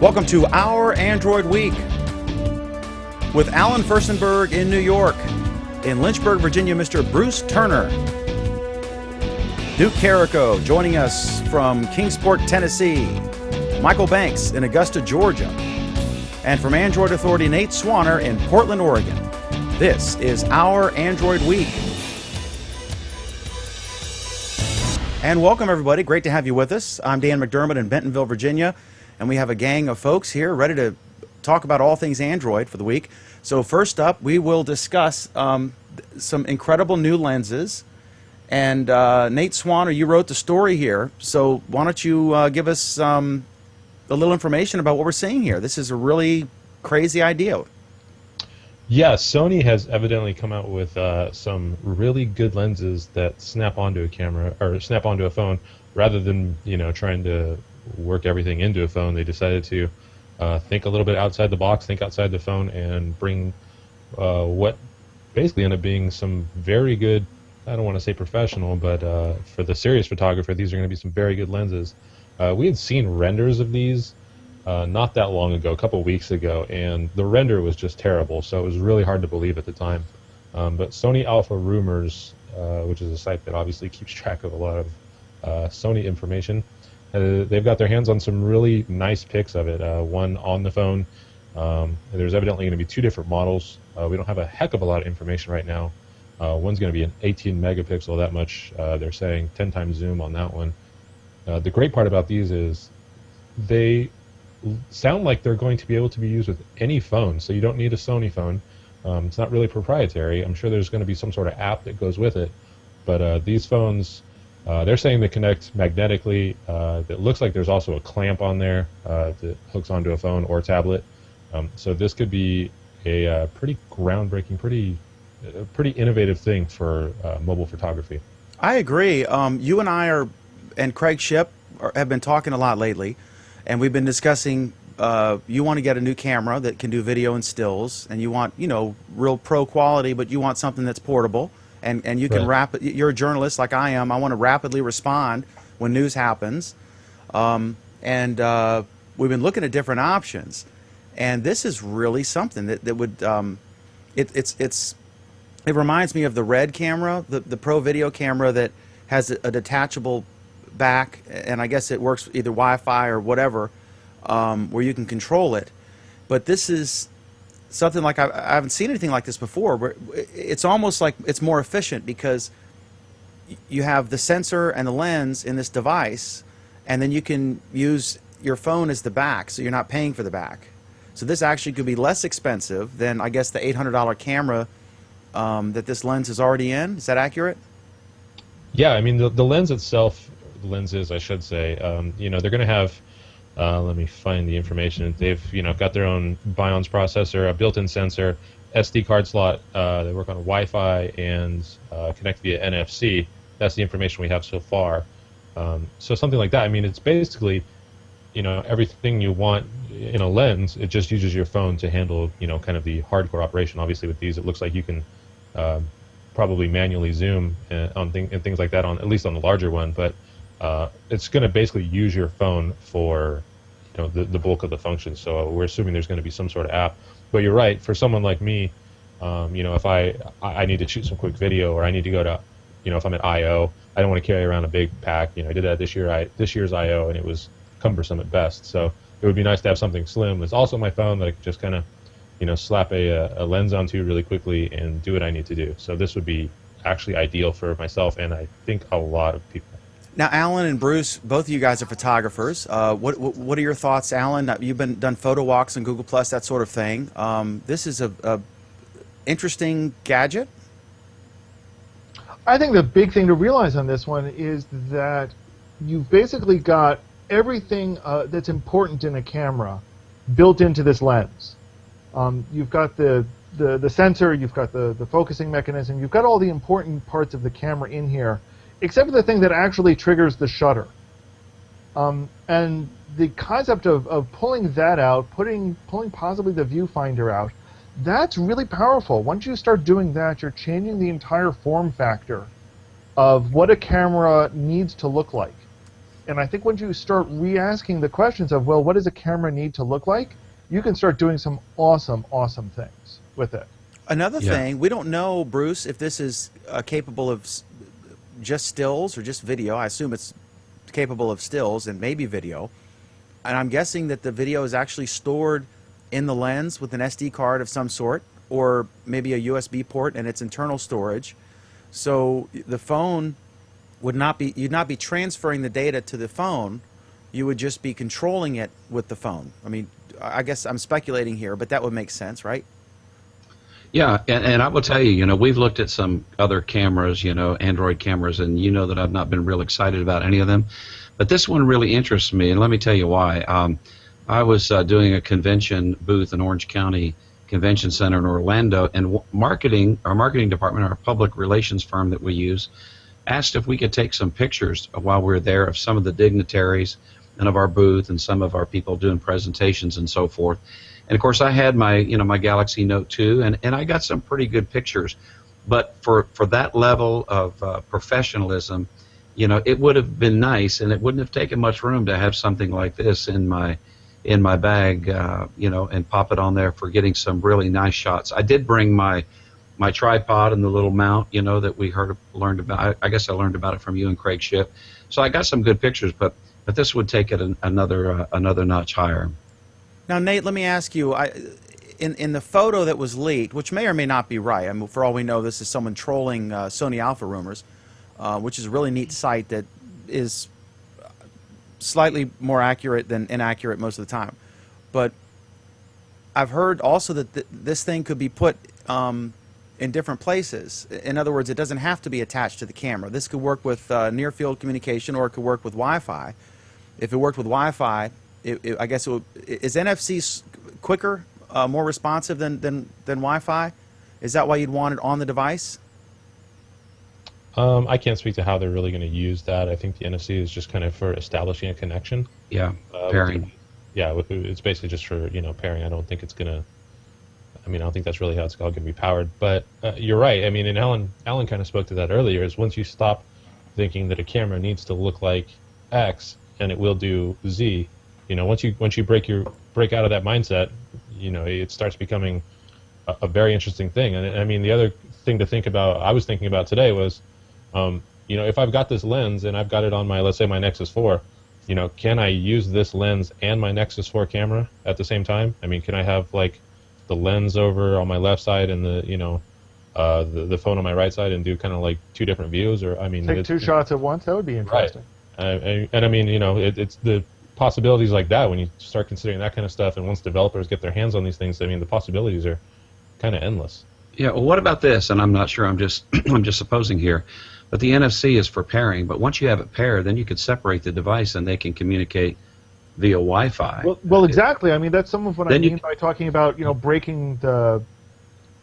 Welcome to Our Android Week with Alan Firstenberg in New York. In Lynchburg, Virginia, Mr. Bruce Turner. Duke Carrico joining us from Kingsport, Tennessee. Michael Banks in Augusta, Georgia. And from Android Authority, Nate Swanner in Portland, Oregon. This is Our Android Week. And welcome, everybody. Great to have you with us. I'm Dan McDermott in Bentonville, Virginia. And we have a gang of folks here ready to talk about all things Android for the week. So first up, we will discuss some incredible new lenses. And Nate Swanner, you wrote the story here. So why don't you give us a little information about what we're seeing here? This is a really crazy idea. Yeah, Sony has evidently come out with some really good lenses that snap onto a camera or snap onto a phone rather than trying to work everything into a phone. They decided to think a little bit outside the box, think outside the phone, and bring what basically ended up being some very good, I don't want to say professional, but for the serious photographer, these are going to be some very good lenses. We had seen renders of these not that long ago, a couple weeks ago, and the render was just terrible, so it was really hard to believe at the time. But Sony Alpha Rumors, which is a site that obviously keeps track of a lot of Sony information, they've got their hands on some really nice pics of it. One on the phone. There's evidently going to be two different models. We don't have a heck of a lot of information right now. One's going to be an 18 megapixel, that much they're saying, 10 times zoom on that one. The great part about these is they sound like they're going to be able to be used with any phone, so you don't need a Sony phone. It's not really proprietary. I'm sure there's going to be some sort of app that goes with it, but these phones, they're saying they connect magnetically. It looks like there's also a clamp on there that hooks onto a phone or tablet. So this could be a pretty groundbreaking, pretty innovative thing for mobile photography. I agree. You and I and Craig Shipp have been talking a lot lately, and we've been discussing you want to get a new camera that can do video and stills, and you want, real pro quality, but you want something that's portable. And you can you're a journalist like I am. I want to rapidly respond when news happens. We've been looking at different options. And this is really something that would, it reminds me of the Red camera, the Pro Video camera that has a detachable back, and I guess it works either Wi-Fi or whatever, where you can control it. But this is something like I haven't seen anything like this before. Where it's almost like it's more efficient because you have the sensor and the lens in this device, and then you can use your phone as the back, so you're not paying for the back. So this actually could be less expensive than, I guess, the $800 camera that this lens is already in. Is that accurate? Yeah, I mean the lens itself, lenses I should say, they're going to have. Let me find the information. They've got their own Bions processor, a built-in sensor, SD card slot. They work on Wi-Fi and connect via NFC. That's the information we have so far. So something like that. I mean, it's basically everything you want in a lens. It just uses your phone to handle kind of the hardcore operation. Obviously, with these, it looks like you can probably manually zoom on things like that, at least on the larger one. But it's going to basically use your phone for the bulk of the functions. So we're assuming there's going to be some sort of app. But you're right, for someone like me, if I need to shoot some quick video, or I need to go to, if I'm at I/O, I don't want to carry around a big pack. I did that this year's I/O, and it was cumbersome at best. So it would be nice to have something slim. It's also my phone that I could just kind of slap a lens onto really quickly and do what I need to do. So this would be actually ideal for myself, and I think a lot of people. Now, Alan and Bruce, both of you guys are photographers. What are your thoughts, Alan? You've done photo walks on Google Plus, that sort of thing. This is a interesting gadget. I think the big thing to realize on this one is that you've basically got everything that's important in a camera built into this lens. You've got the sensor, you've got the focusing mechanism, you've got all the important parts of the camera in here, except for the thing that actually triggers the shutter. And the concept of pulling that out, pulling possibly the viewfinder out, that's really powerful. Once you start doing that, you're changing the entire form factor of what a camera needs to look like. And I think once you start re-asking the questions of, well, what does a camera need to look like, you can start doing some awesome, awesome things with it. Another thing, we don't know, Bruce, if this is capable of just stills or just video. I assume it's capable of stills and maybe video. And I'm guessing that the video is actually stored in the lens with an SD card of some sort, or maybe a USB port and its internal storage. So the phone would not be, you'd not be transferring the data to the phone. You would just be controlling it with the phone. I mean, I guess I'm speculating here, but that would make sense, right? Yeah, and I will tell you, we've looked at some other cameras, Android cameras, and you know that I've not been real excited about any of them. But this one really interests me, and let me tell you why. I was doing a convention booth in Orange County Convention Center in Orlando, and our marketing department, our public relations firm that we use, asked if we could take some pictures while we were there of some of the dignitaries and of our booth and some of our people doing presentations and so forth. And of course, I had my my Galaxy Note 2, and I got some pretty good pictures. But for that level of professionalism, it would have been nice, and it wouldn't have taken much room to have something like this in my bag, and pop it on there for getting some really nice shots. I did bring my tripod and the little mount, that we learned about. I guess I learned about it from you and Craig Shipp. So I got some good pictures, but this would take it another notch higher. Now, Nate, let me ask you, in the photo that was leaked, which may or may not be right, I mean, for all we know, this is someone trolling Sony Alpha rumors, which is a really neat site that is slightly more accurate than inaccurate most of the time. But I've heard also that this thing could be put in different places. In other words, it doesn't have to be attached to the camera. This could work with near-field communication, or it could work with Wi-Fi. If it worked with Wi-Fi, I guess it would, is NFC quicker, more responsive than Wi-Fi? Is that why you'd want it on the device? I can't speak to how they're really going to use that. I think the NFC is just kind of for establishing a connection. Yeah, pairing. It's basically just for pairing. I don't think it's going to. I don't think that's really how it's all going to be powered. But you're right. I mean, and Alan kind of spoke to that earlier. Is once you stop thinking that a camera needs to look like X and it will do Z. Once you break out of that mindset, it starts becoming a very interesting thing. And I mean, the other thing to think about, I was thinking about today was, if I've got this lens and I've got it on let's say my Nexus 4, can I use this lens and my Nexus 4 camera at the same time? I mean, can I have like the lens over on my left side and the phone on my right side and do kind of like two different views? Or take two shots at once. That would be interesting. Right. And I mean, it's the possibilities like that when you start considering that kind of stuff, and once developers get their hands on these things, I mean, the possibilities are kind of endless. Yeah. Well, what about this? And I'm not sure. I'm just supposing here, but the NFC is for pairing. But once you have it paired, then you could separate the device and they can communicate via Wi-Fi. Well, exactly. I mean, that's some of what I mean by talking about breaking the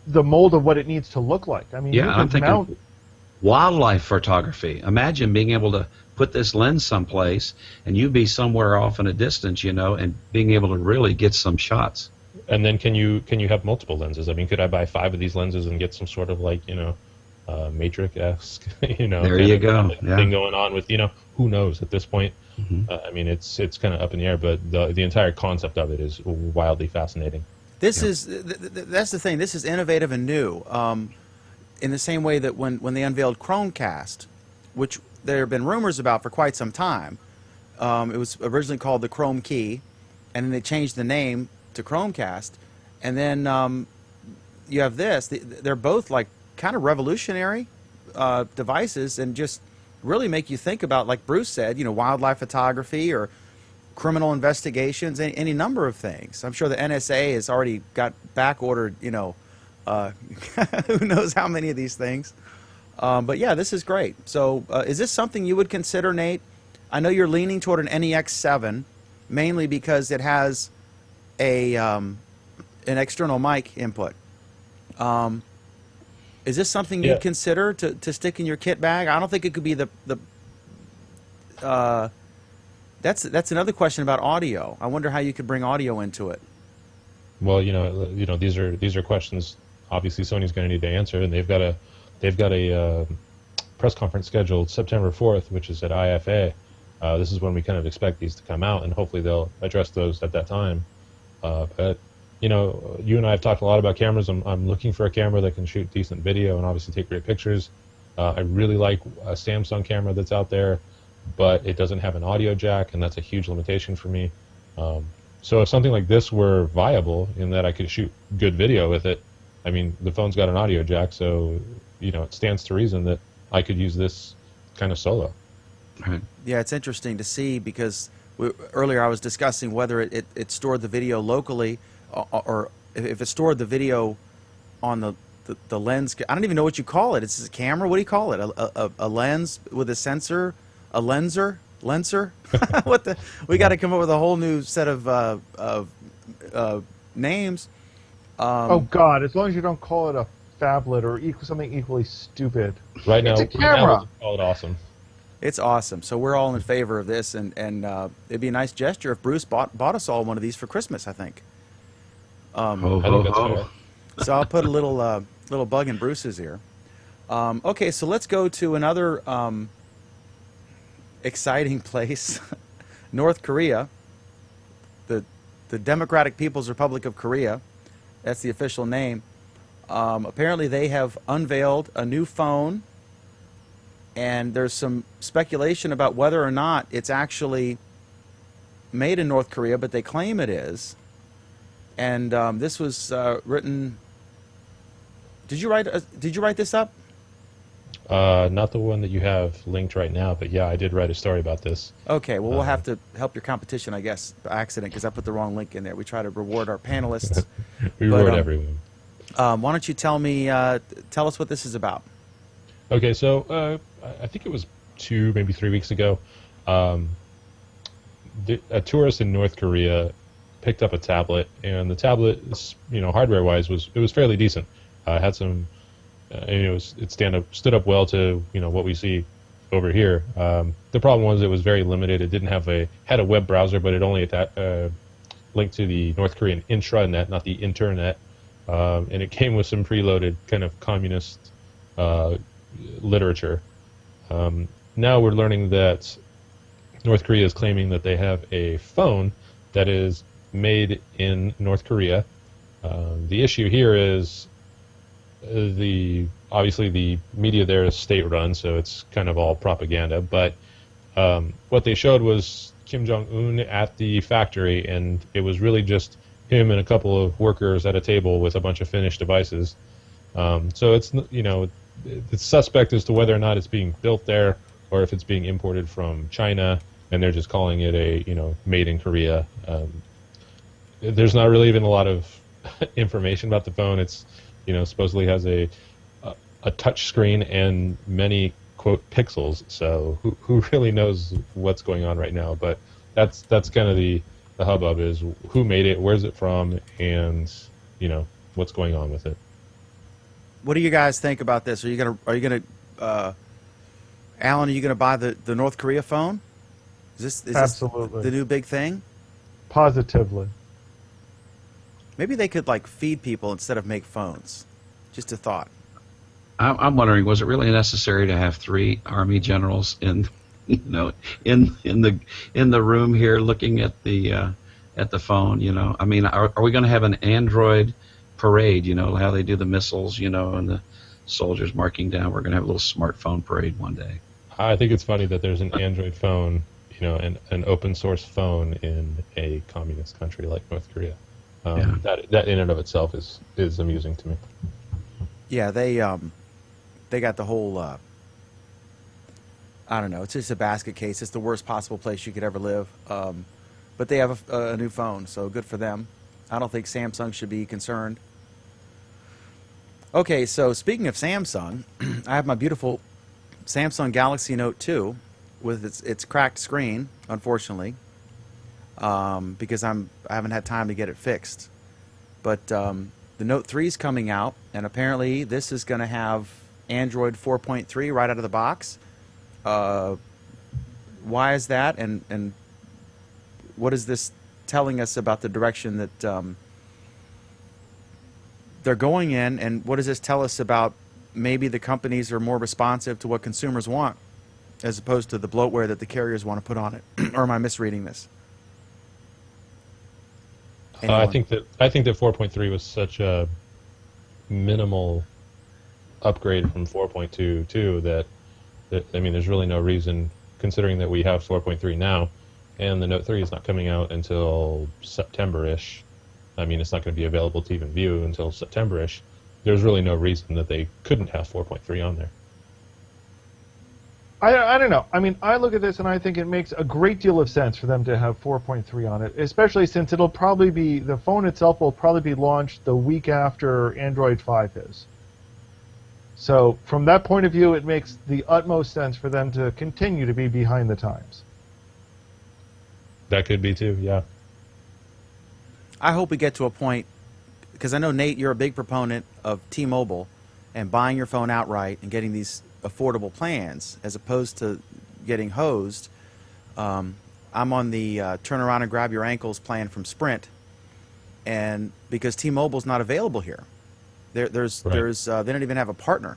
mold of what it needs to look like. I mean, yeah, I'm thinking wildlife photography. Imagine being able to put this lens someplace and you be somewhere off in a distance, and being able to really get some shots. And then can you have multiple lenses? I mean, could I buy 5 of these lenses and get some sort of like Matrix-esque there you go thing going on with who knows at this point. Mm-hmm. I mean, it's kind of up in the air, but the entire concept of it is wildly fascinating. This is that's the thing. This is innovative and new. In the same way that when they unveiled Chromecast, which there have been rumors about for quite some time, it was originally called the Chrome Key, and then they changed the name to Chromecast, and then you have this. They're both like kind of revolutionary devices, and just really make you think about, like Bruce said, wildlife photography or criminal investigations, any number of things. I'm sure the NSA has already got back ordered, who knows how many of these things. But yeah, this is great. So is this something you would consider, Nate? I know you're leaning toward an NEX7, mainly because it has an external mic input. Is this something you'd consider to stick in your kit bag? I don't think it could be that's another question about audio. I wonder how you could bring audio into it. Well, these are questions obviously Sony's going to need to answer, and they've got a press conference scheduled September 4th, which is at IFA, This is when we kind of expect these to come out, and hopefully they'll address those at that time. But you know, you and I have talked a lot about cameras. I'm looking for a camera that can shoot decent video and obviously take great pictures. I really like a Samsung camera that's out there, but it doesn't have an audio jack, and that's a huge limitation for me. So if something like this were viable in that I could shoot good video with it, I mean, the phone's got an audio jack, so you know, it stands to reason that I could use this kind of solo. Right. Yeah, it's interesting to see because earlier I was discussing whether it stored the video locally or if it stored the video on the lens. I don't even know what you call it. It's a camera. What do you call it? A lens with a sensor? A lenser? What the? We got to come up with a whole new set of names. Oh God! As long as you don't call it a phablet or something equally stupid. Right now, It's a camera. we'll call it awesome. It's awesome. So we're all in favor of this, and it'd be a nice gesture if Bruce bought us all one of these for Christmas, I think. I think that's fair. So I'll put a little bug in Bruce's ear. Okay, so let's go to another exciting place, North Korea, the Democratic People's Republic of Korea. That's the official name. Apparently they have unveiled a new phone, and there's some speculation about whether or not it's actually made in North Korea, but they claim it is. And this was written. Did you write this up? Not the one that you have linked right now, but yeah, I did write a story about this. Okay, well, we'll have to help your competition, I guess, by accident, because I put the wrong link in there. We try to reward our panelists. We reward everyone. Why don't you tell us what this is about? Okay, so I think it was 2, maybe 3 weeks ago, a tourist in North Korea picked up a tablet, and the tablet, you know, hardware-wise, was fairly decent. Had some, it stood up well to, you know, what we see over here. The problem was it was very limited. It didn't had a web browser, but it only linked to the North Korean intranet, not the internet. And it came with some preloaded kind of communist literature. Now we're learning that North Korea is claiming that they have a phone that is made in North Korea. The issue here is obviously the media there is state-run, so it's kind of all propaganda. But what they showed was Kim Jong-un at the factory, and it was really just him and a couple of workers at a table with a bunch of finished devices. So it's, you know, it's suspect as to whether or not it's being built there or if it's being imported from China, and they're just calling it a, you know, made in Korea. There's not really even a lot of information about the phone. It's, you know, supposedly has a touch screen and many, quote, pixels. So who really knows what's going on right now? But that's kind of the hubbub, is who made it, where's it from, and, you know, what's going on with it. What do you guys think about this? Are you gonna Alan, are you gonna buy the North Korea phone? Is Absolutely. this the new big thing? Positively. Maybe they could like feed people instead of make phones. Just a thought. I'm wondering, was it really necessary to have 3 Army generals in the room here looking at the phone? You know, I mean, are we going to have an Android parade? You know, how they do the missiles, you know, and the soldiers marking down. We're going to have a little smartphone parade one day. I think it's funny that there's an Android phone, you know, an open source phone in a communist country like North Korea. That in and of itself is amusing to me. Yeah, they got the whole. I don't know. It's just a basket case. It's the worst possible place you could ever live. But they have a new phone, so good for them. I don't think Samsung should be concerned. Okay, so speaking of Samsung, I have my beautiful Samsung Galaxy Note 2 with its cracked screen, unfortunately, because I haven't had time to get it fixed. But the Note 3 is coming out, and apparently this is going to have Android 4.3 right out of the box. Why is that, and what is this telling us about the direction that they're going in, and what does this tell us about maybe the companies are more responsive to what consumers want? as opposed to the bloatware that the carriers want to put on it. Or am I misreading this? I think that 4.3 was such a minimal upgrade from 4.2 too that I mean, there's really no reason, considering that we have 4.3 now, and the Note 3 is not coming out until September-ish. I mean, it's not going to be available to even view until September-ish. There's really no reason that they couldn't have 4.3 on there. I don't know. I mean, I look at this and I think it makes a great deal of sense for them to have 4.3 on it, especially since it'll probably be, the phone itself will probably be launched the week after Android 5 is. So from that point of view, it makes the utmost sense for them to continue to be behind the times. That could be too, yeah. I hope we get to a point, because I know, Nate, you're a big proponent of T-Mobile and buying your phone outright and getting these affordable plans as opposed to getting hosed. I'm on the turn around and grab your ankles plan from Sprint, and because T-Mobile's not available here. They don't even have a partner.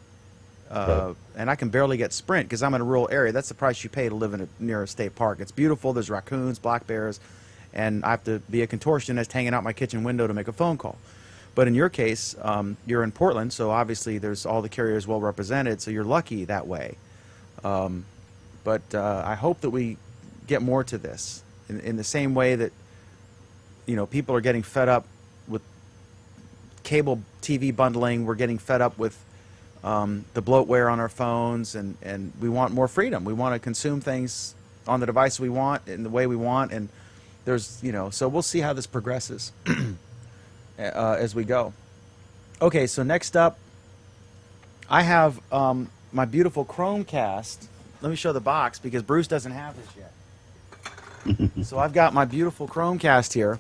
And I can barely get Sprint because I'm in a rural area. That's the price you pay to live near a state park. It's beautiful. There's raccoons, black bears, and I have to be a contortionist hanging out my kitchen window to make a phone call. But in your case, you're in Portland, so obviously there's all the carriers well represented, so you're lucky that way. But I hope that we get more to this in the same way that, you know, people are getting fed up with cable TV bundling. We're getting fed up with the bloatware on our phones, and we want more freedom. We want to consume things on the device we want in the way we want, and there's, you know, so we'll see how this progresses as we go. Okay, so next up, I have my beautiful Chromecast. Let me show the box because Bruce doesn't have this yet. So I've got my beautiful Chromecast here,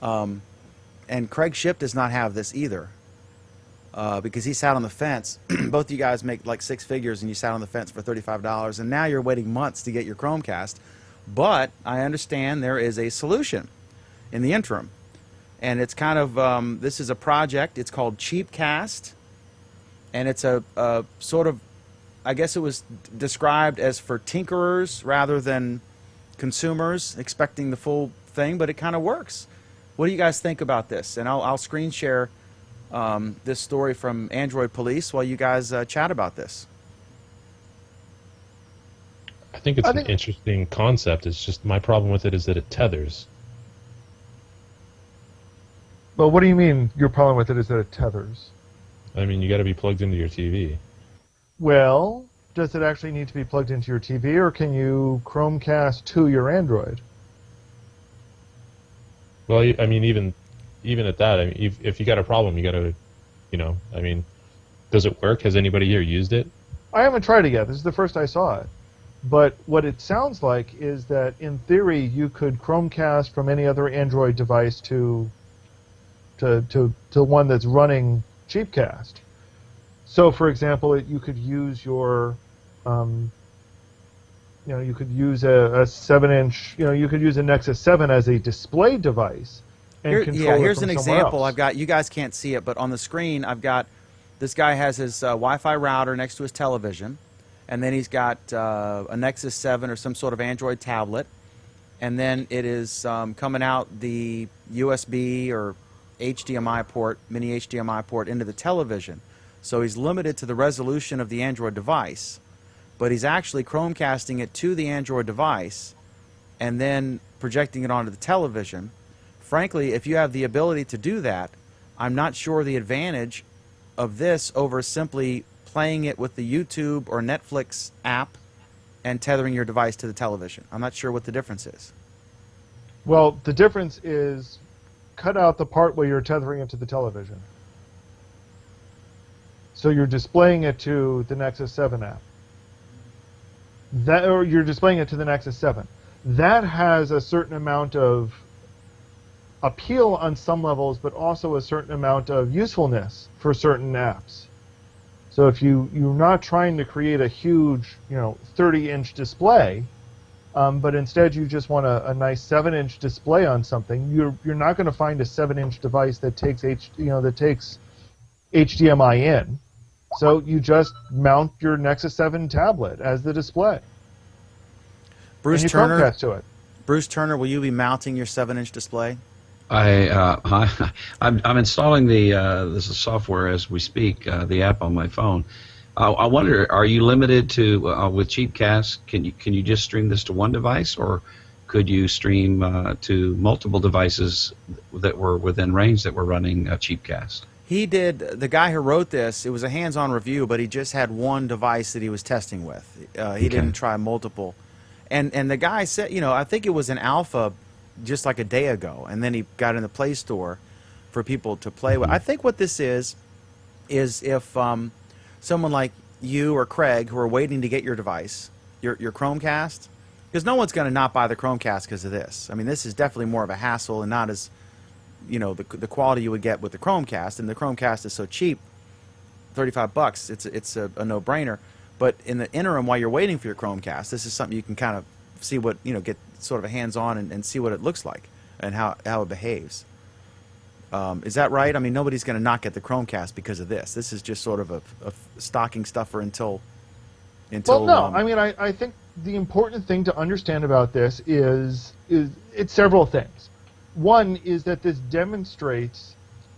and Craig Shipp does not have this either. Because he sat on the fence. Both of you guys make like six figures, and you sat on the fence for $35, and now you're waiting months to get your Chromecast. But I understand there is a solution in the interim, and it's kind of this is a project. It's called CheapCast, and it's a sort of, I guess it was described as for tinkerers rather than consumers expecting the full thing, but it kind of works. What do you guys think about this? And I'll screen share this story from Android Police while you guys chat about this. I think it's an interesting concept. It's just my problem with it is that it tethers. Well, what do you mean your problem with it is that it tethers? I mean, you got to be plugged into your TV. Well, does it actually need to be plugged into your TV, or can you Chromecast to your Android? Well, I mean, even at that, I mean, if you got a problem, you got to, you know, I mean, does it work? Has anybody here used it? I haven't tried it yet. This is the first I saw it. But what it sounds like is that, in theory, you could Chromecast from any other Android device to one that's running CheapCast. So, for example, you could use your, you could use a 7-inch, you could use a Nexus 7 as a display device. Here's an example. Else. I've got, you guys can't see it, but on the screen I've got, this guy has his Wi-Fi router next to his television, and then he's got a Nexus 7 or some sort of Android tablet, and then it is coming out the USB or HDMI port, mini HDMI port into the television. So he's limited to the resolution of the Android device, but he's actually Chromecasting it to the Android device and then projecting it onto the television. Frankly, if you have the ability to do that, I'm not sure the advantage of this over simply playing it with the YouTube or Netflix app and tethering your device to the television. I'm not sure what the difference is. Well, the difference is cut out the part where you're tethering it to the television. So you're displaying it to the Nexus 7 app. Or you're displaying it to the Nexus 7. That has a certain amount of appeal on some levels, but also a certain amount of usefulness for certain apps. So if you're not trying to create a huge, 30-inch display, but instead you just want a nice 7-inch display on something, you're not going to find a 7-inch device that takes HDMI in. So you just mount your Nexus 7 tablet as the display. Bruce and you Turner, Chromecast to it. Bruce Turner, will you be mounting your 7-inch display? I'm installing this is software as we speak, the app on my phone. I wonder, are you limited to with CheapCast? Can you just stream this to one device, or could you stream to multiple devices that were within range that were running CheapCast? He did. The guy who wrote this, it was a hands-on review, but he just had one device that he was testing with. He didn't try multiple. And the guy said, I think it was an alpha just like a day ago, and then he got in the Play Store for people to play with. I think what this is if someone like you or Craig who are waiting to get your device, your Chromecast, because no one's going to not buy the Chromecast because of this. I mean, this is definitely more of a hassle and not as, the quality you would get with the Chromecast, and the Chromecast is so cheap, $35. It's a no-brainer. But in the interim, while you're waiting for your Chromecast, this is something you can kind of see what, get sort of a hands-on and see what it looks like and how it behaves. Is that right? I mean, nobody's going to not get the Chromecast because of this. This is just sort of a stocking stuffer until. Well, no. I mean, I think the important thing to understand about this is it's several things. One is that this demonstrates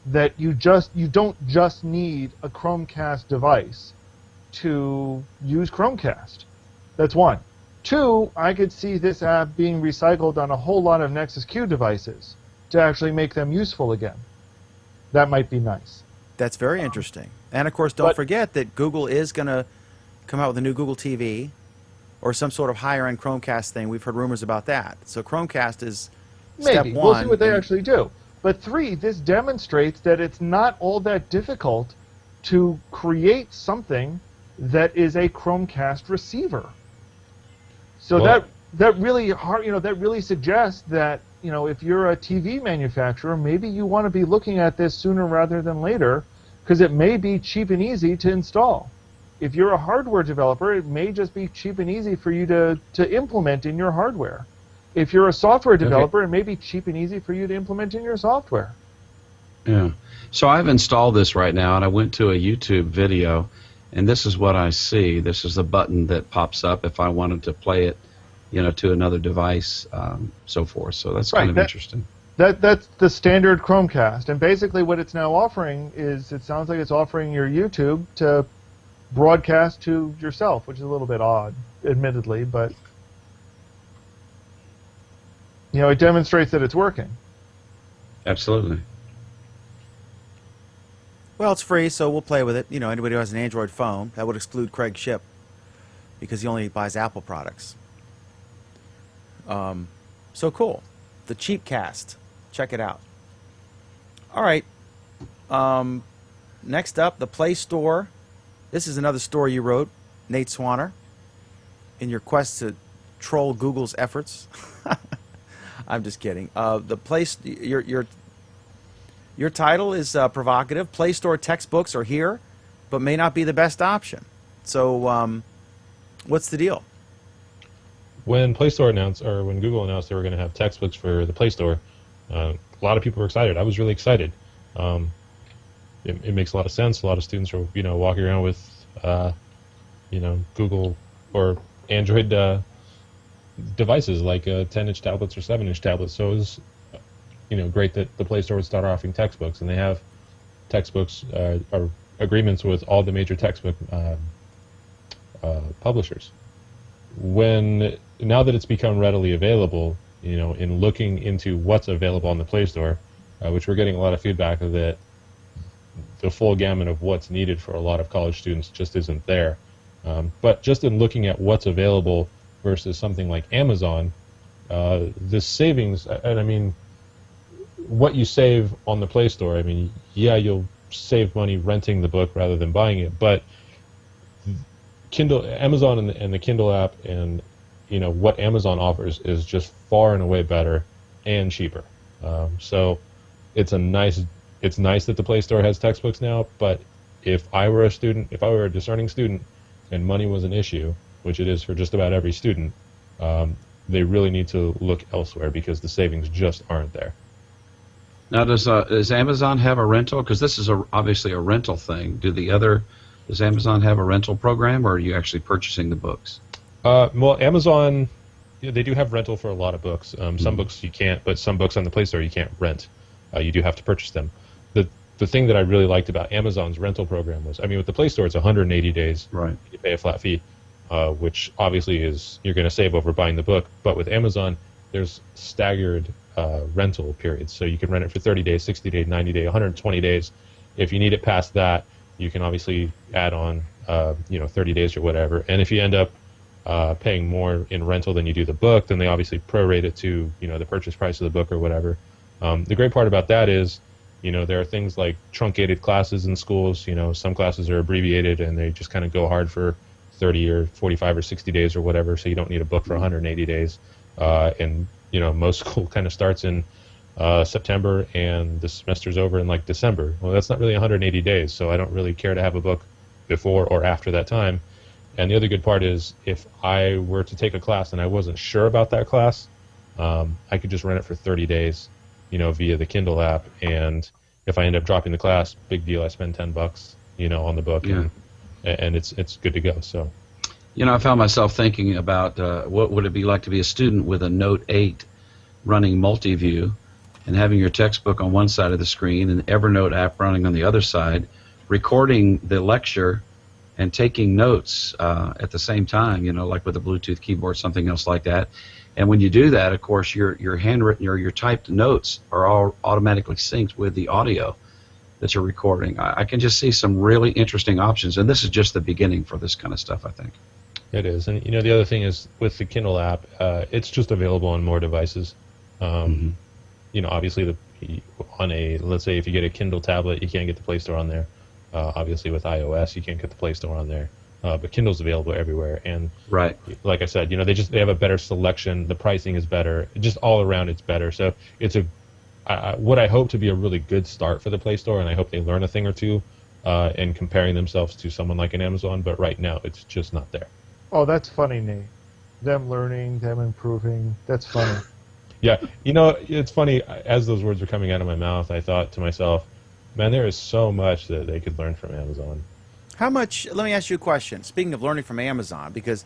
that you don't just need a Chromecast device to use Chromecast. That's one. Two, I could see this app being recycled on a whole lot of Nexus Q devices to actually make them useful again. That might be nice. That's very interesting. And, of course, don't forget that Google is going to come out with a new Google TV or some sort of higher-end Chromecast thing. We've heard rumors about that. So Chromecast is step one. Maybe. We'll see what they actually do. But three, this demonstrates that it's not all that difficult to create something that is a Chromecast receiver. So that really suggests that, if you're a TV manufacturer, maybe you want to be looking at this sooner rather than later, because it may be cheap and easy to install. If you're a hardware developer, it may just be cheap and easy for you to implement in your hardware. If you're a software developer, it may be cheap and easy for you to implement in your software. Yeah. So I've installed this right now, and I went to a YouTube video, and this is what I see. This is the button that pops up if I wanted to play it, to another device, so forth. So that's kind of interesting. That's the standard Chromecast, and basically what it's now offering is, it sounds like it's offering your YouTube to broadcast to yourself, which is a little bit odd, admittedly, but it demonstrates that it's working. Absolutely. Well, it's free, so we'll play with it. Anybody who has an Android phone, that would exclude Craig Shipp because he only buys Apple products. So cool. The CheapCast. Check it out. All right. Next up, the Play Store. This is another story you wrote, Nate Swanner, in your quest to troll Google's efforts. I'm just kidding. Your title is provocative. Play Store textbooks are here, but may not be the best option. So, what's the deal? When when Google announced they were going to have textbooks for the Play Store, a lot of people were excited. I was really excited. It makes a lot of sense. A lot of students are, walking around with, Google or Android devices like 10-inch tablets or 7-inch tablets. So it was, great that the Play Store would start offering textbooks, and they have textbooks or agreements with all the major textbook publishers. Now that it's become readily available, in looking into what's available on the Play Store, which we're getting a lot of feedback of that the full gamut of what's needed for a lot of college students just isn't there. But just in looking at what's available versus something like Amazon, the savings, and I mean, what you save on the Play Store, I mean, you'll save money renting the book rather than buying it, but Amazon and the Kindle app and what Amazon offers is just far and away better and cheaper. So it's nice that the Play Store has textbooks now, but if I were a discerning student and money was an issue, which it is for just about every student, they really need to look elsewhere because the savings just aren't there. Now, does Amazon have a rental? Because this is obviously a rental thing. Do the other Does Amazon have a rental program, or are you actually purchasing the books? Well, Amazon, they do have rental for a lot of books. Some books you can't, but some books on the Play Store you can't rent. You do have to purchase them. The thing that I really liked about Amazon's rental program was, I mean, with the Play Store, it's 180 days. Right. You pay a flat fee, which obviously is you're going to save over buying the book. But with Amazon, there's staggered rental periods. So you can rent it for 30 days, 60 days, 90 days, 120 days. If you need it past that, you can obviously add on, 30 days or whatever. And if you end up paying more in rental than you do the book, then they obviously prorate it to, the purchase price of the book or whatever. The great part about that is, there are things like truncated classes in schools. Some classes are abbreviated and they just kind of go hard for 30 or 45 or 60 days or whatever, so you don't need a book for 180 days. And most school kind of starts in September and the semester's over in like December. Well, that's not really 180 days, so I don't really care to have a book before or after that time. And the other good part is if I were to take a class and I wasn't sure about that class, I could just rent it for 30 days, via the Kindle app. And if I end up dropping the class, big deal. I spend $10, on the book, Yeah. and it's good to go. So, I found myself thinking about what would it be like to be a student with a Note 8 running multi-view and having your textbook on one side of the screen and Evernote app running on the other side, recording the lecture and taking notes at the same time, like with a Bluetooth keyboard, something else like that. And when you do that, of course, your handwritten or your typed notes are all automatically synced with the audio that you're recording. I can just see some really interesting options, and this is just the beginning for this kind of stuff, I think. it is. And, the other thing is with the Kindle app, it's just available on more devices. Obviously, let's say if you get a Kindle tablet, you can't get the Play Store on there. Obviously, with iOS, you can't get the Play Store on there. But Kindle's available everywhere, and Right. like I said, they have a better selection. The pricing is better. Just all around, it's better. So it's what I hope to be a really good start for the Play Store, and I hope they learn a thing or two in comparing themselves to someone like an Amazon. But right now, it's just not there. Oh, that's funny, Nate. Them learning, them improving. That's funny. Yeah, it's funny. As those words were coming out of my mouth, I thought to myself, man, there is so much that they could learn from Amazon. How much? Let me ask you a question. Speaking of learning from Amazon, because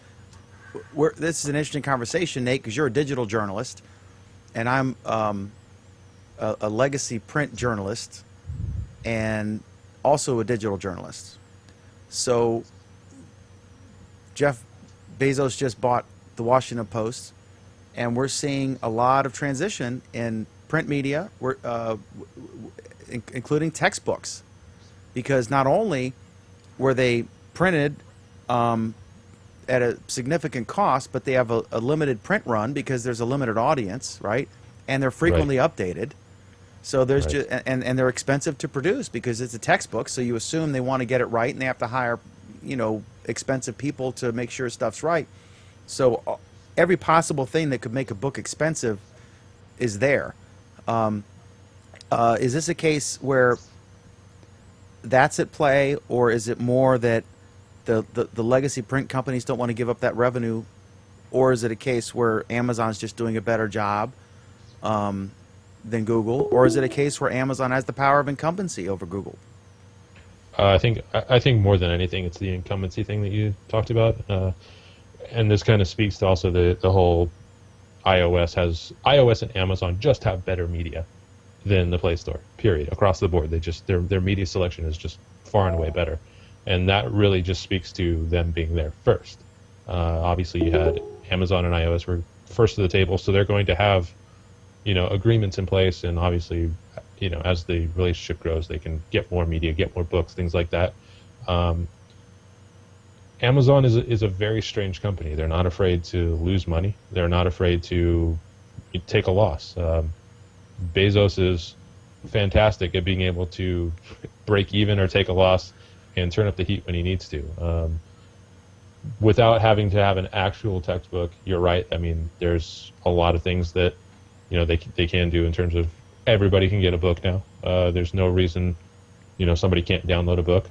this is an interesting conversation, Nate, because you're a digital journalist, and I'm a legacy print journalist, and also a digital journalist. So Jeff Bezos just bought the Washington Post, and we're seeing a lot of transition in print media, including textbooks, because not only were they printed at a significant cost, but they have a limited print run because there's a limited audience, right? And they're frequently updated. So there's Right. and they're expensive to produce because it's a textbook. So you assume they want to get it right, and they have to hire, expensive people to make sure stuff's right. So every possible thing that could make a book expensive is there. Is this a case where that's at play, or is it more that the legacy print companies don't want to give up that revenue, or is it a case where Amazon's just doing a better job than Google, or is it a case where Amazon has the power of incumbency over Google? I think more than anything, it's the incumbency thing that you talked about, and this kind of speaks to also the whole iOS and Amazon just have better media than the Play Store. Period. Across the board, their media selection is just far and away better, and that really just speaks to them being there first. Obviously, you had Amazon and iOS were first to the table, so they're going to have agreements in place, and obviously, as the relationship grows, they can get more media, get more books, things like that. Amazon is a very strange company. They're not afraid to lose money. They're not afraid to take a loss. Bezos is fantastic at being able to break even or take a loss and turn up the heat when he needs to. Without having to have an actual textbook, you're right. I mean, there's a lot of things that they can do in terms of everybody can get a book now. There's no reason somebody can't download a book.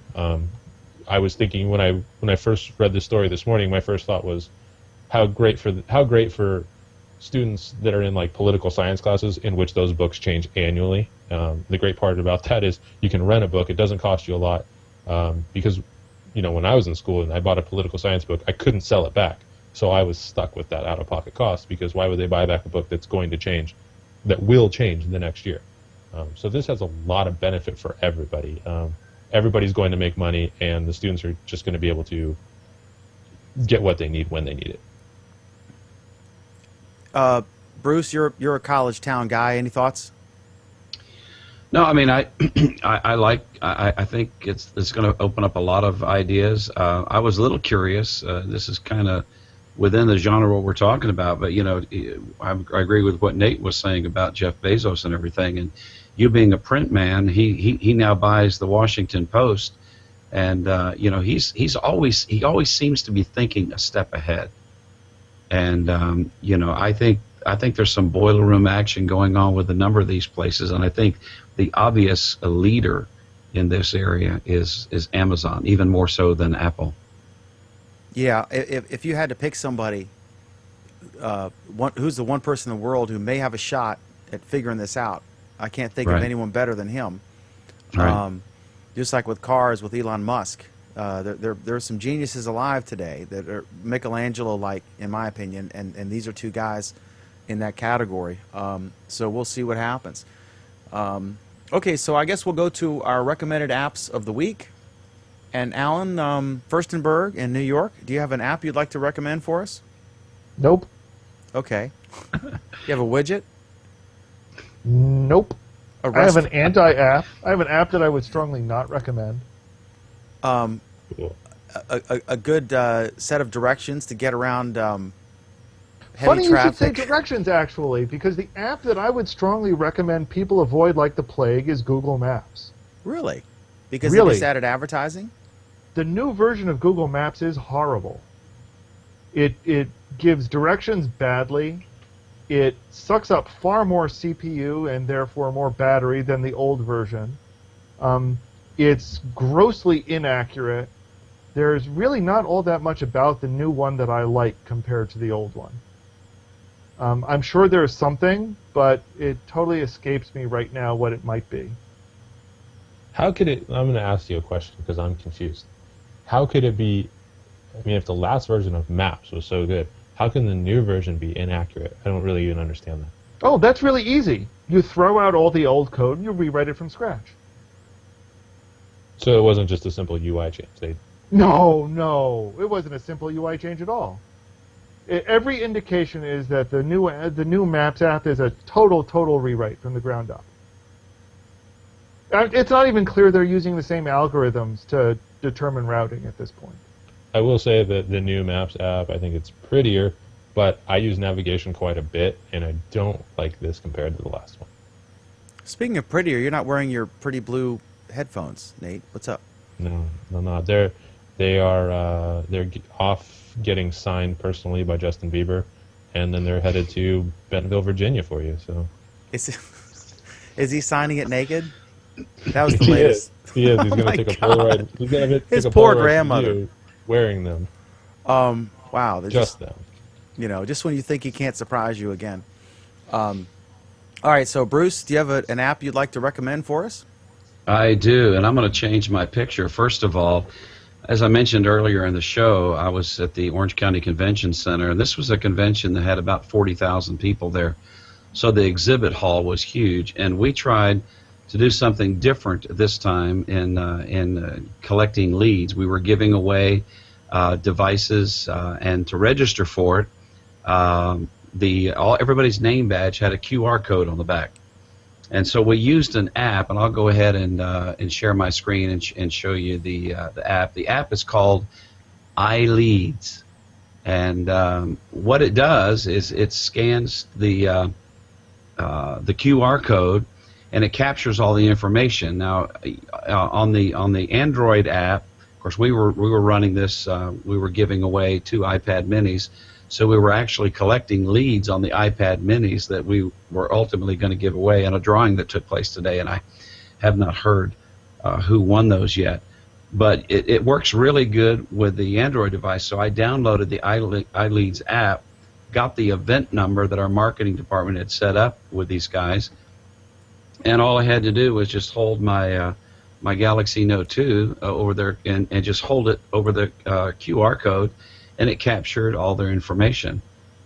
I was thinking when I first read this story this morning, my first thought was how great for students that are in like political science classes in which those books change annually. The great part about that is you can rent a book. It doesn't cost you a lot because when I was in school and I bought a political science book, I couldn't sell it back. So I was stuck with that out-of-pocket cost, because why would they buy back a book that's going to change, that will change the next year? So this has a lot of benefit for everybody. Everybody's going to make money, and the students are just going to be able to get what they need when they need it. Bruce, you're a college town guy. Any thoughts? No, I mean, I think it's going to open up a lot of ideas. I was a little curious. This is kind of within the genre what we're talking about, but I agree with what Nate was saying about Jeff Bezos and everything. And you being a print man, he now buys the Washington Post, and he always seems to be thinking a step ahead. And I think there's some boiler room action going on with a number of these places, and I think the obvious leader in this area is Amazon, even more so than Apple. Yeah, if you had to pick somebody, who's the one person in the world who may have a shot at figuring this out, I can't think of anyone better than him. Right. Just like with cars with Elon Musk, there are some geniuses alive today that are Michelangelo-like, in my opinion, and these are two guys in that category. So we'll see what happens. Okay, so I guess we'll go to our recommended apps of the week. And Alan, Firstenberg in New York, do you have an app you'd like to recommend for us? Nope. Okay. You have a widget? Nope. I have an anti-app. I have an app that I would strongly not recommend. Cool. A good set of directions to get around heavy Funny traffic. you should say directions, actually, because the app that I would strongly recommend people avoid like the plague is Google Maps. Really? Because Really? they just added advertising? The new version of Google Maps is horrible. It gives directions badly. It sucks up far more CPU and therefore more battery than the old version. It's grossly inaccurate. There's really not all that much about the new one that I like compared to the old one. I'm sure there's something, but it totally escapes me right now what it might be. How could it? I'm going to ask you a question because I'm confused. How could it be? I mean, if the last version of Maps was so good, how can the new version be inaccurate? I don't really even understand that. Oh, that's really easy. You throw out all the old code and you rewrite it from scratch. So it wasn't just a simple UI change. No, it wasn't a simple UI change at all. Every indication is that the new Maps app is a total rewrite from the ground up. It's not even clear they're using the same algorithms to determine routing at this point. I will say that the new Maps app, I think it's prettier, but I use navigation quite a bit, and I don't like this compared to the last one. Speaking of prettier, you're not wearing your pretty blue headphones, Nate. What's up? No, not. They're off getting signed personally by Justin Bieber, and then they're headed to Bentonville, Virginia for you. So, is he signing it naked? That was the latest. He is. He's Oh going my to take a God. Polaroid. He's going to His take a poor Polaroid of grandmother. you wearing them. Wow. They're Just them. just when you think he can't surprise you again. All right, so Bruce, do you have an app you'd like to recommend for us? I do, and I'm going to change my picture. First of all, as I mentioned earlier in the show, I was at the Orange County Convention Center, and this was a convention that had about 40,000 people there. So the exhibit hall was huge, and we tried to do something different this time in collecting leads. We were giving away devices, and to register for it, everybody's name badge had a QR code on the back. And so we used an app, and I'll go ahead and share my screen and show you the app. The app is called iLeads, and what it does is it scans the QR code, and it captures all the information. Now, on the Android app, of course, we were running this. We were giving away 2 iPad Minis. So we were actually collecting leads on the iPad Minis that we were ultimately going to give away in a drawing that took place today, and I have not heard who won those yet. But it works really good with the Android device, so I downloaded the iLeads app, got the event number that our marketing department had set up with these guys, and all I had to do was just hold my my Galaxy Note 2 over there and just hold it over the QR code, and it captured all their information.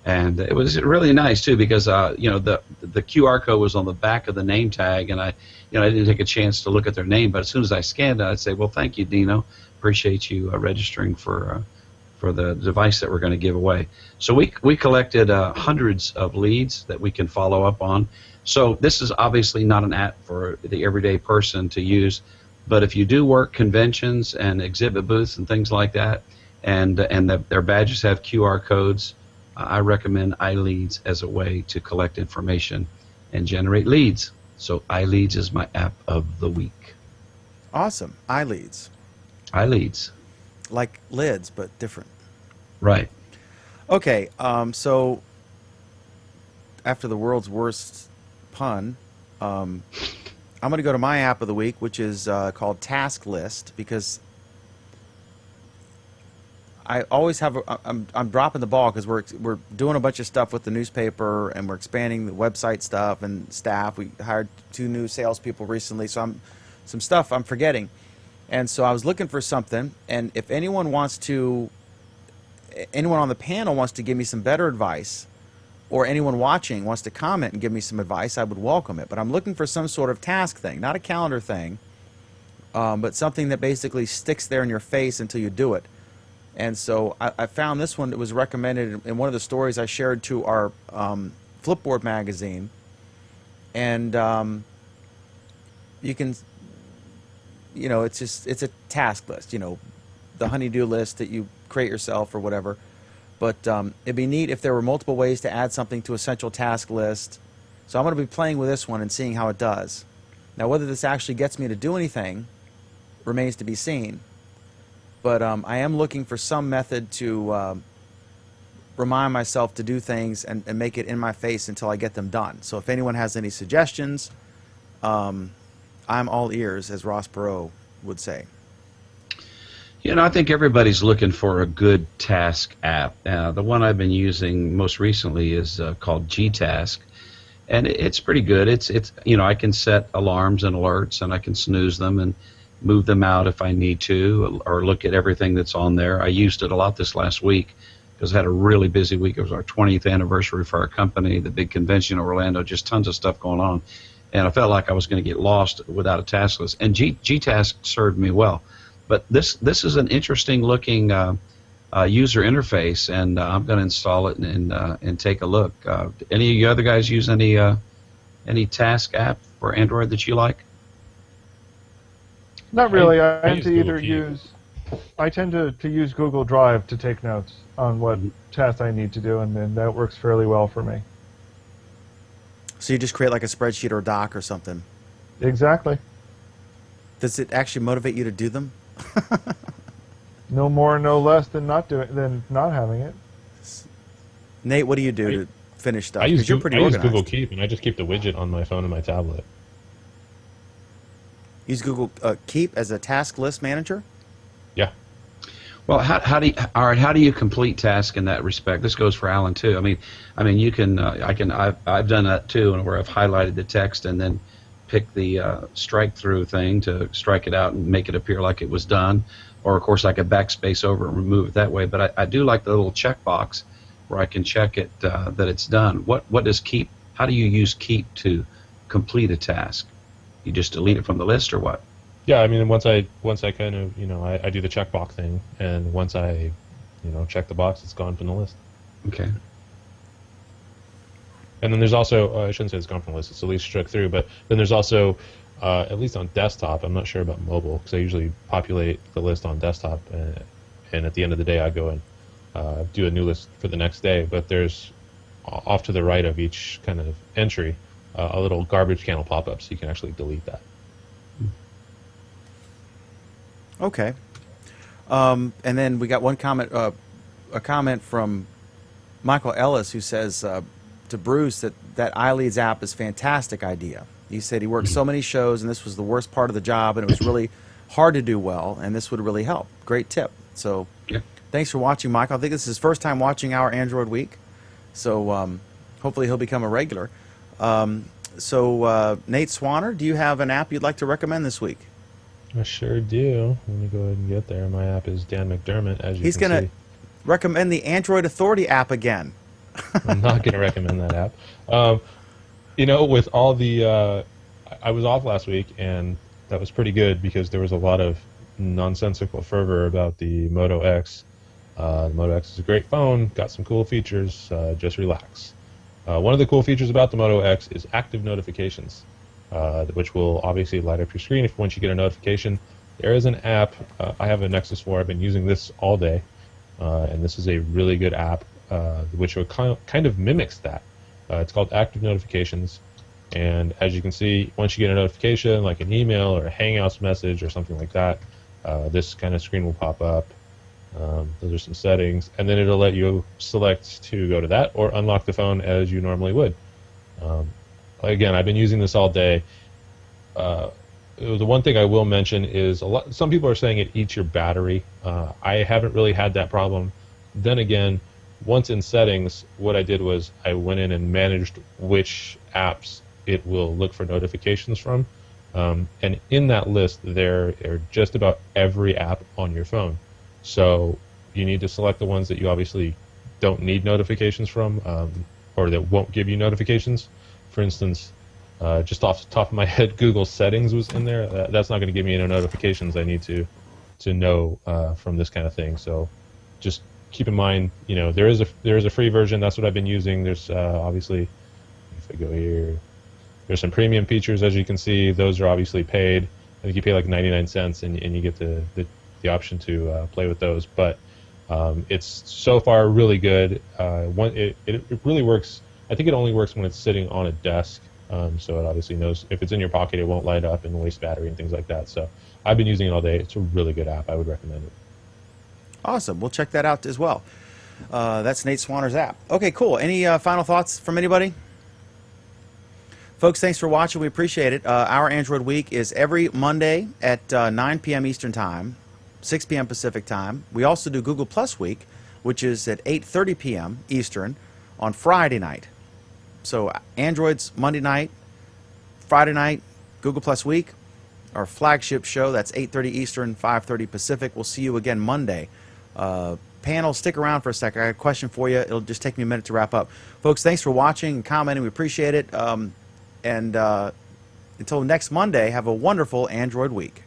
And it was really nice too, because the QR code was on the back of the name tag, and I didn't take a chance to look at their name, but as soon as I scanned it, I'd say, well, thank you, Dino, appreciate you registering for the device that we're going to give away. So we collected hundreds of leads that we can follow up on. So this is obviously not an app for the everyday person to use, but if you do work conventions and exhibit booths and things like that, and their badges have QR codes, I recommend iLeads as a way to collect information and generate leads. So iLeads is my app of the week. Awesome. iLeads. iLeads. Like lids, but different. Right. Okay, so after the world's worst pun, I'm going to go to my app of the week, which is called Task List, because I always have I'm dropping the ball because we're doing a bunch of stuff with the newspaper, and we're expanding the website stuff and staff. We hired 2 new salespeople recently, so some stuff I'm forgetting. And so I was looking for something, and if anyone on the panel wants to give me some better advice, or anyone watching wants to comment and give me some advice, I would welcome it. But I'm looking for some sort of task thing, not a calendar thing, but something that basically sticks there in your face until you do it. And so I found this one that was recommended in one of the stories I shared to our Flipboard magazine. And you can, it's a task list, the honey-do list that you create yourself or whatever. But it'd be neat if there were multiple ways to add something to a central task list. So I'm going to be playing with this one and seeing how it does. Now, whether this actually gets me to do anything remains to be seen. But I am looking for some method to remind myself to do things and make it in my face until I get them done. So if anyone has any suggestions, I'm all ears, as Ross Perot would say. I think everybody's looking for a good task app. The one I've been using most recently is called Gtask, and it's pretty good. It's I can set alarms and alerts, and I can snooze them and move them out if I need to, or look at everything that's on there. I used it a lot this last week because I had a really busy week. It was our 20th anniversary for our company, the big convention in Orlando, just tons of stuff going on, and I felt like I was going to get lost without a task list. And Gtask served me well. But this is an interesting looking user interface, and I'm going to install it and take a look. Any of you other guys use any task app for Android that you like? Not really. I I tend to use Google Drive to take notes on what tasks I need to do, and then that works fairly well for me. So you just create like a spreadsheet or a doc or something. Exactly. Does it actually motivate you to do them? No more, no less than not having it. Nate, what do you do to finish stuff? I use you're pretty I use organized. Google Keep, and I just keep the widget on my phone and my tablet. Use Google Keep as a task list manager? Yeah. Well, how do you complete tasks in that respect? This goes for Alan too. I mean, you can I've done that too, and where I've highlighted the text and then pick the strike through thing to strike it out and make it appear like it was done, or of course I could backspace over and remove it that way. But I do like the little checkbox where I can check it that it's done. What does Keep? How do you use Keep to complete a task? You just delete it from the list, or what? Yeah, I mean, once I kind of I do the checkbox thing, and once I check the box, it's gone from the list. Okay. And then there's also I shouldn't say it's gone from the list; it's at least struck through. But then there's also at least on desktop. I'm not sure about mobile because I usually populate the list on desktop, and at the end of the day, I go and do a new list for the next day. But there's off to the right of each kind of entry a little garbage can will pop up, so you can actually delete that. Okay. And then we got one comment, a comment from Michael Ellis, who says to Bruce that iLeads app is a fantastic idea. He said he worked so many shows, and this was the worst part of the job, and it was really hard to do well, and this would really help. Great tip. So thanks for watching, Michael. I think this is his first time watching our Android Week, so hopefully he'll become a regular. So Nate Swanner, do you have an app you'd like to recommend this week? I sure do. Let me go ahead and get there. My app is Dan McDermott, as you He's can going see. to recommend the Android Authority app again. I'm not going to recommend that app. With all the, I was off last week, and that was pretty good because there was a lot of nonsensical fervor about the Moto X. The Moto X is a great phone, got some cool features. Just relax. One of the cool features about the Moto X is active notifications, which will obviously light up your screen once you get a notification. There is an app. I have a Nexus 4. I've been using this all day, and this is a really good app, which kind of mimics that. It's called Active Notifications, and as you can see, once you get a notification, like an email or a Hangouts message or something like that, this kind of screen will pop up. Those are some settings, and then it'll let you select to go to that or unlock the phone as you normally would. Again, I've been using this all day. The one thing I will mention is some people are saying it eats your battery. I haven't really had that problem. Then again, once in settings, what I did was I went in and managed which apps it will look for notifications from. And in that list, there are just about every app on your phone. So you need to select the ones that you obviously don't need notifications from, or that won't give you notifications. For instance, just off the top of my head, Google Settings was in there. That's not going to give me any notifications I need to know from this kind of thing. So just keep in mind, there is a free version. That's what I've been using. There's obviously, if I go here, there's some premium features, as you can see. Those are obviously paid. I think you pay like 99 cents, and you get the option to play with those. But it's so far really good. It really works. I think it only works when it's sitting on a desk. So it obviously knows if it's in your pocket, it won't light up and waste battery and things like that. So I've been using it all day. It's a really good app. I would recommend it. Awesome. We'll check that out as well. That's Nate Swanner's app. Okay, cool. Any final thoughts from anybody? Folks, thanks for watching. We appreciate it. Our Android Week is every Monday at 9 p.m. Eastern Time, 6 p.m. Pacific Time. We also do Google Plus Week, which is at 8:30 p.m. Eastern on Friday night. So Android's Monday night, Friday night, Google Plus Week, our flagship show. That's 8:30 Eastern, 5:30 Pacific. We'll see you again Monday. Panel, stick around for a second. I got a question for you. It'll just take me a minute to wrap up. Folks, thanks for watching and commenting. We appreciate it. And until next Monday, have a wonderful Android Week.